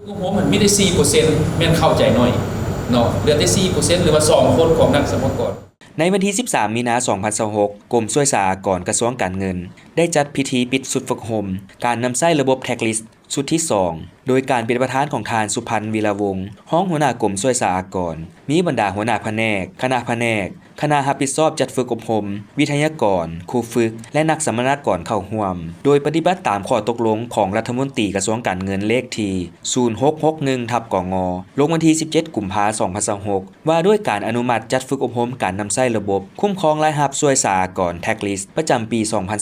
ผมมันมีได้ 4% แม่นเข้าใจน้อยเนาะเหลือแต่ 4% หรือว่า2คนของนักสมกรในวันที่ 13 มีนาคม 2026 กรมช่วยสหกรณ์กระทรวงการเงิน ได้จัดพิธีปิดสุดฝึกห่มการนำใช้ระบบแท็กลิสต์สุดที่ 2 โดยการเป็นประธานของทานสุพันธ์วีระวงศ์ห้องหัวหน้ากรมช่วยสหกรณ์มีบรรดาหัวหน้าแผนกคณะแผนกคณะรับผิดชอบจัดฝึกอบรมวิทยากรครูฝึกและนักสัมมนากรเข้าร่วมโดยปฏิบัติตามข้อตกลงของรัฐมนตรีกระทรวงการเงินเลขที่0661/กงลงวันที่ 17 กุมภาพันธ์ 2026 ว่าด้วยการอนุมัติจัดฝึกอบรมการนำใช้ระบบคุ้มครองรายรับช่วยสหกรณ์แท็กลิสต์ประจำปี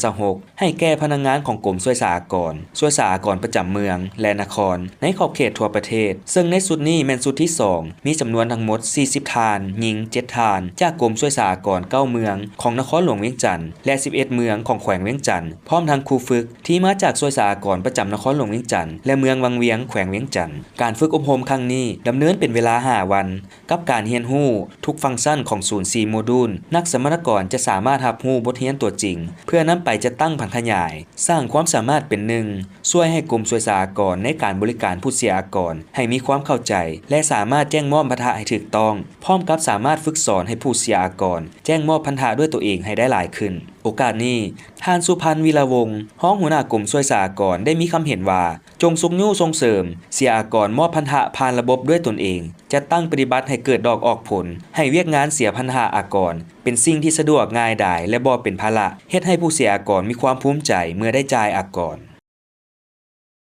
2026 ให้แก่พนักงานของกรมช่วยสหกรณ์ประจำเมืองและนครในขอบเขตทั่วประเทศซึ่งในสุดนี้แม่นสุดที่ 2 มีจำนวนทั้งหมด 40 ทานหญิง 7 ทานจากกรมช่วยสหกรณ์ 9 เมืองของนครหลวงเวียงจันทน์และ 11 เมืองของแขวงเวียงจันทน์พร้อมทั้งครูฝึกที่มาจากช่วยสหกรณ์ประจำนครหลวงเวียงจันทน์และเมืองวังเวียงแขวงเวียงจันทน์การฝึกอบรมครั้งนี้ดำเนินเป็นเวลา 5 วันกับการเรียนรู้ทุกฟังก์ชันของศูนย์ 4 โมดูลนักสมรกรจะสามารถรับรู้บทเรียนตัวจริงเพื่อนำไปจัดตั้งผังขยายสร้างความสามารถเป็นหนึ่งช่วยให้กรมช่วยสหกรณ์ในการบริการผู้เสียอากรให้มีความเข้าใจและสามารถแจ้งมอบพันธะให้ถูกต้องพร้อมกับสามารถฝึกสอนให้ผู้เสียอากรแจ้งมอบพันธะด้วยตัวเองให้ได้หลายขึ้นโอกาสนี้ท่านสุพันธ์วีระวงศ์ห้องหัวหน้ากรมช่วยสหกรณ์ได้มีคำเห็นว่าจงสุกยู่ส่งเสริมเสียอากรมอบพันธะผ่านระบบด้วยตนเองจะตั้งปฏิบัติให้เกิดดอกออกผลให้เวียกงานเสียพันธะอากรเป็นสิ่งที่สะดวกง่ายดายและบ่เป็นภาระเฮ็ดให้ผู้เสียอากรมีความภูมิใจเมื่อได้จ่ายอากร